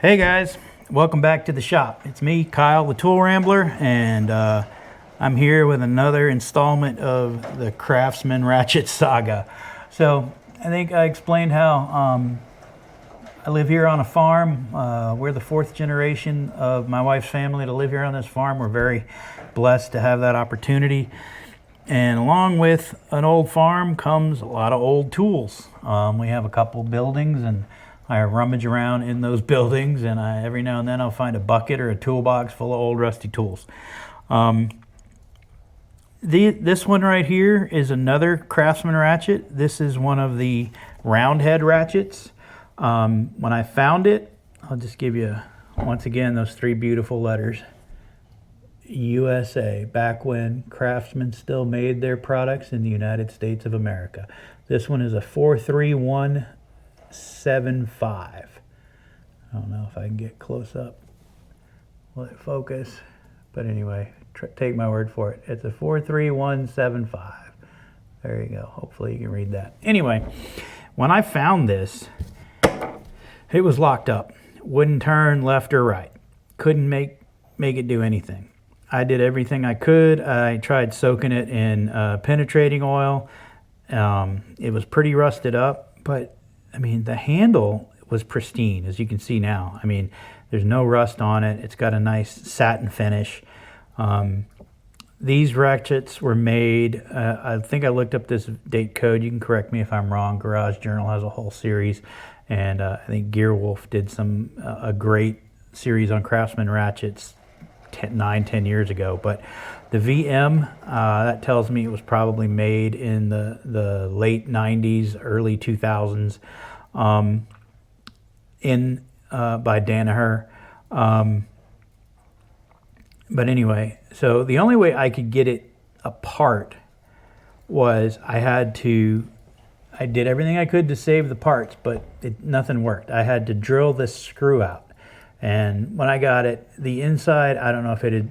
Hey guys, welcome back to the shop. It's me, Kyle, the Tool Rambler, and I'm here with another installment of the Craftsman Ratchet saga. So I think I explained how I live here on a farm. We're the fourth generation of my wife's family to live here on this farm. We're very blessed to have that opportunity. And along with an old farm comes a lot of old tools. We have a couple buildings, and I rummage around in those buildings, and every now and then I'll find a bucket or a toolbox full of old rusty tools. This one right here is another Craftsman ratchet. This is one of the Roundhead ratchets. When I found it, I'll just give you, once again, those three beautiful letters. USA, back when Craftsman still made their products in the United States of America. This one is a 43175. I don't know if I can get close up. Will it focus? But anyway, take my word for it. It's a 43175. There you go. Hopefully you can read that. Anyway, when I found this, it was locked up. Wouldn't turn left or right. Couldn't make it do anything. I did everything I could. I tried soaking it in penetrating oil. It was pretty rusted up, but I mean, the handle was pristine, as you can see now. I mean, there's no rust on it. It's got a nice satin finish. These ratchets were made, I think I looked up this date code. You can correct me if I'm wrong. Garage Journal has a whole series, and I think Gearwolf did a great series on Craftsman ratchets 9-10 years ago. But the VM, that tells me it was probably made in the late 90s, early 2000s, by Danaher. But anyway, so the only way I could get it apart was I did everything I could to save the parts, but nothing worked. I had to drill this screw out. And when I got it, the inside, I don't know if it had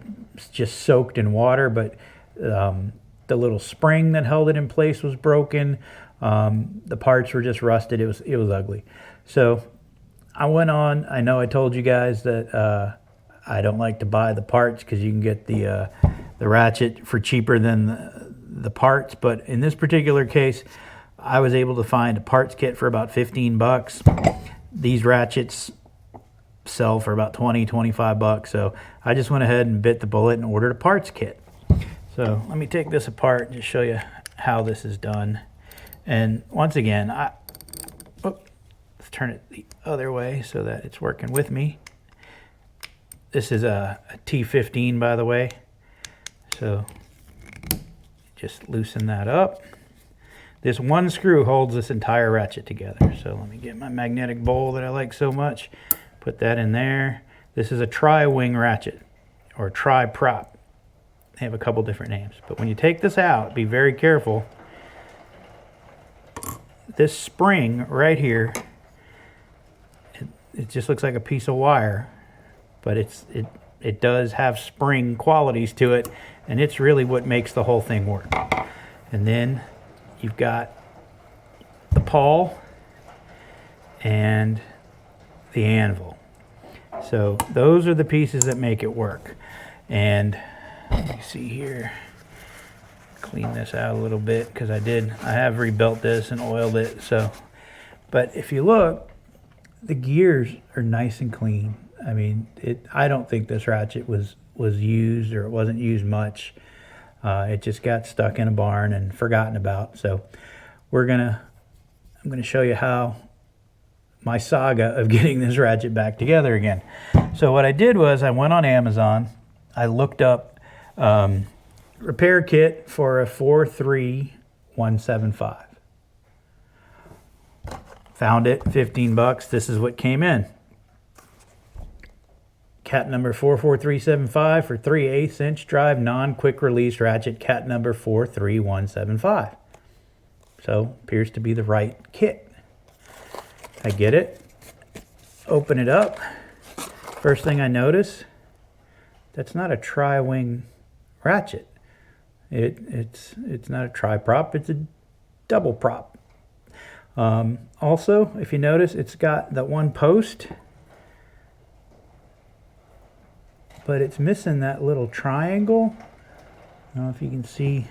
just soaked in water, but the little spring that held it in place was broken. The parts were just rusted. It was ugly. So I went on. I know I told you guys that I don't like to buy the parts because you can get the ratchet for cheaper than the parts. But in this particular case, I was able to find a parts kit for about 15 bucks. These ratchets sell for about 20-25 bucks. So I just went ahead and bit the bullet and ordered a parts kit. So let me take this apart and just show you how this is done. And once again, let's turn it the other way so that it's working with me. This is a T15, by the way. So just loosen that up. This one screw holds this entire ratchet together. So let me get my magnetic bowl that I like so much. Put that in there. This is a tri-wing ratchet or tri-prop. They have a couple different names. But when you take this out, be very careful. This spring right here, it just looks like a piece of wire, but it does have spring qualities to it, and it's really what makes the whole thing work. And then you've got the pawl and the anvil. So those are the pieces that make it work. And let me see here, clean this out a little bit because I have rebuilt this and oiled it. So, but if you look, the gears are nice and clean. I mean, I don't think this ratchet was used, or it wasn't used much. It just got stuck in a barn and forgotten about. So I'm gonna show you how my saga of getting this ratchet back together again. So what I did was I went on Amazon. I looked up repair kit for a 43175. Found it, 15 bucks. This is what came in. Cat number 44375 for 3/8 inch drive non-quick release ratchet, cat number 43175. So appears to be the right kit. I get it, open it up. First thing I notice, that's not a tri-wing ratchet. It's not a tri-prop, it's a double prop. Also, if you notice, it's got that one post but it's missing that little triangle. I don't know if you can see,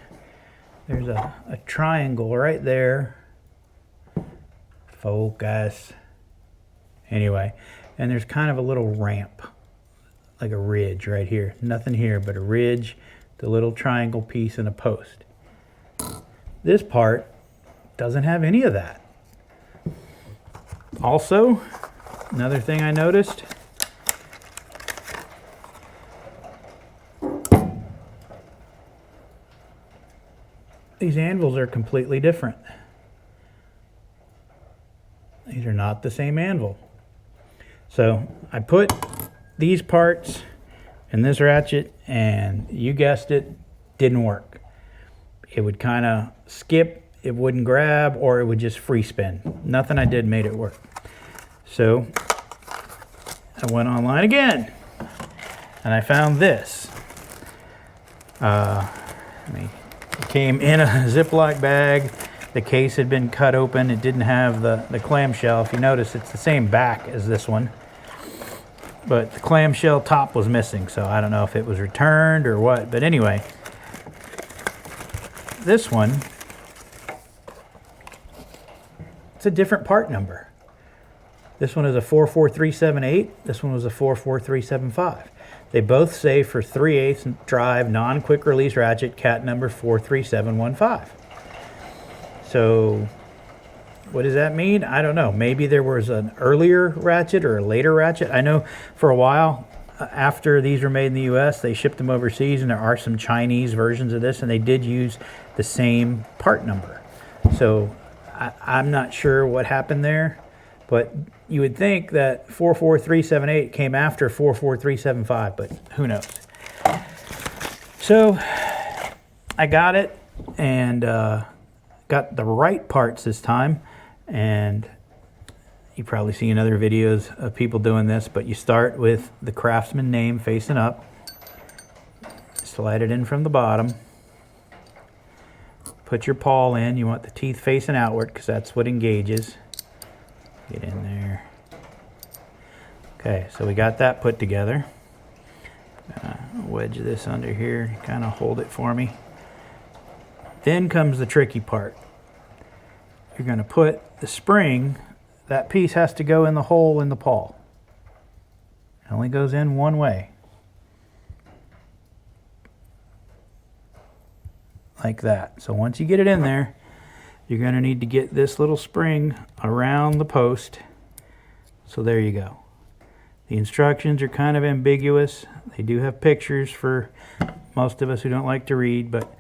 there's a triangle right there. Focus. Anyway, and there's kind of a little ramp, like a ridge right here. Nothing here but a ridge, the little triangle piece, and a post. This part doesn't have any of that. Also, another thing I noticed, these anvils are completely different. These are not the same anvil. So I put these parts in this ratchet, and you guessed it, didn't work. It would kind of skip, it wouldn't grab, or it would just free spin. Nothing I did made it work. So I went online again, and I found this. It came in a Ziploc bag. The case had been cut open. It didn't have the clamshell. If you notice, it's the same back as this one, but the clamshell top was missing, so I don't know if it was returned or what. But anyway, this one, it's a different part number. This one is a 44378. This one was a 44375. They both say for 3/8 drive non-quick release ratchet, cat number 43715. So what does that mean? I don't know. Maybe there was an earlier ratchet or a later ratchet. I know for a while, after these were made in the US, they shipped them overseas, and there are some Chinese versions of this, and they did use the same part number. So I'm not sure what happened there, but you would think that 44378 came after 44375, but who knows? So I got it, and got the right parts this time, and you probably seen other videos of people doing this, but you start with the Craftsman name facing up, slide it in from the bottom, put your pawl in. You want the teeth facing outward because that's what engages. Get in there. Okay, so we got that put together. Wedge this under here, kind of hold it for me. Then comes the tricky part. You're going to put the spring, that piece has to go in the hole in the pawl. It only goes in one way. Like that. So once you get it in there, you're going to need to get this little spring around the post. So there you go. The instructions are kind of ambiguous. They do have pictures for most of us who don't like to read, but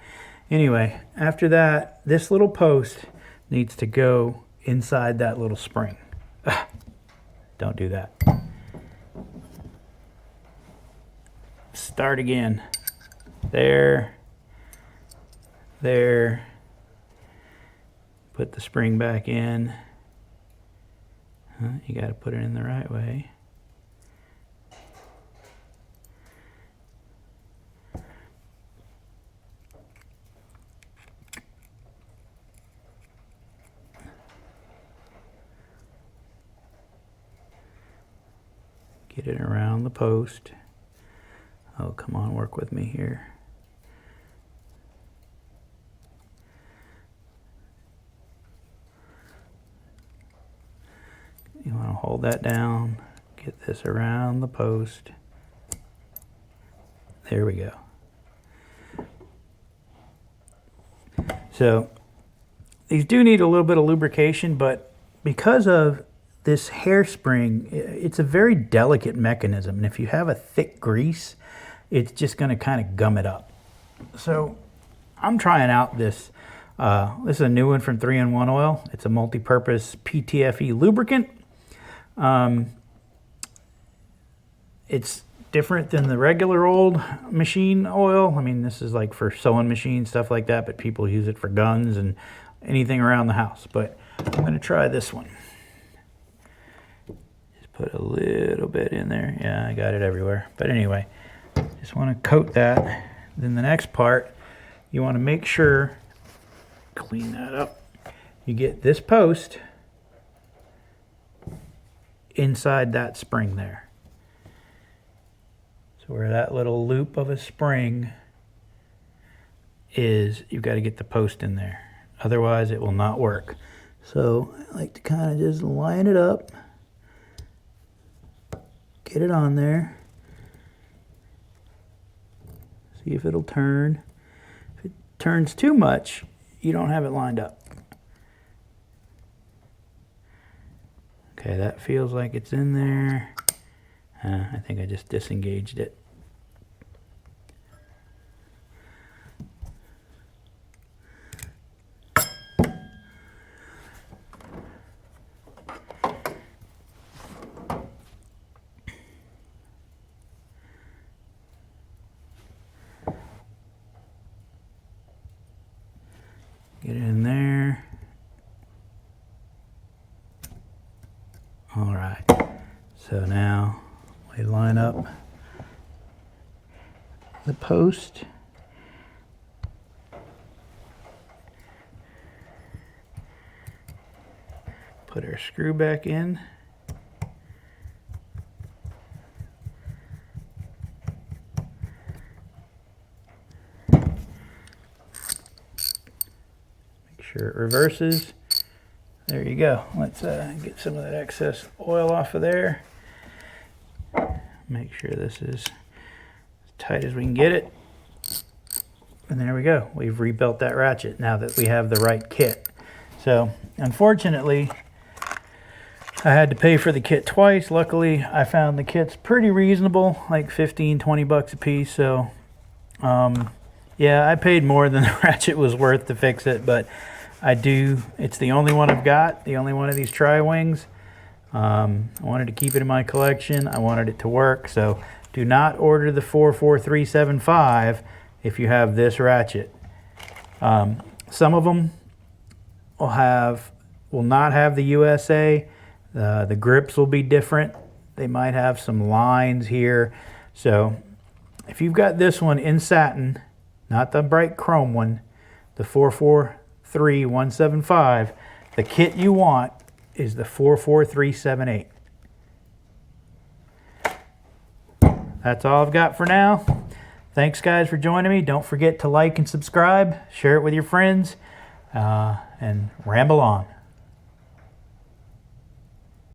anyway, after that, this little post needs to go inside that little spring. Don't do that. Start again. There. There. Put the spring back in. You got to put it in the right way. Get it around the post. Oh, come on, work with me here. You want to hold that down, get this around the post. There we go. So these do need a little bit of lubrication, but because of this hairspring, it's a very delicate mechanism, and if you have a thick grease, it's just going to kind of gum it up. So I'm trying out this. This is a new one from 3-in-1 Oil. It's a multi-purpose PTFE lubricant. It's different than the regular old machine oil. I mean, this is like for sewing machines, stuff like that, but people use it for guns and anything around the house. But I'm going to try this one. Just put a little bit in there. Yeah, I got it everywhere. But anyway, just want to coat that. Then the next part, you want to make sure, clean that up, you get this post inside that spring there. So So where that little loop of a spring is, you've got to get the post in there. Otherwise it will not work. So I like to kind of just line it up, get it on there, see if it'll turn. If it turns too much, you don't have it lined up. Okay, that feels like it's in there. I think I just disengaged it. Get it in there. All right, so now we line up the post. Put our screw back in. Make sure it reverses. There you go. Let's get some of that excess oil off of there. Make sure this is as tight as we can get it. And there we go. We've rebuilt that ratchet now that we have the right kit. So unfortunately, I had to pay for the kit twice. Luckily, I found the kits pretty reasonable, like 15, 20 bucks a piece. So yeah, I paid more than the ratchet was worth to fix it, but it's the only one I've got, the only one of these tri-wings. I wanted to keep it in my collection. I wanted it to work. So do not order the 44375 if you have this ratchet. Some of them will not have the USA. The grips will be different. They might have some lines here. So if you've got this one in satin, not the bright chrome one, the 44375, the kit you want is the 44378. That's all I've got for now. Thanks guys for joining me. Don't forget to like and subscribe, share it with your friends, and ramble on.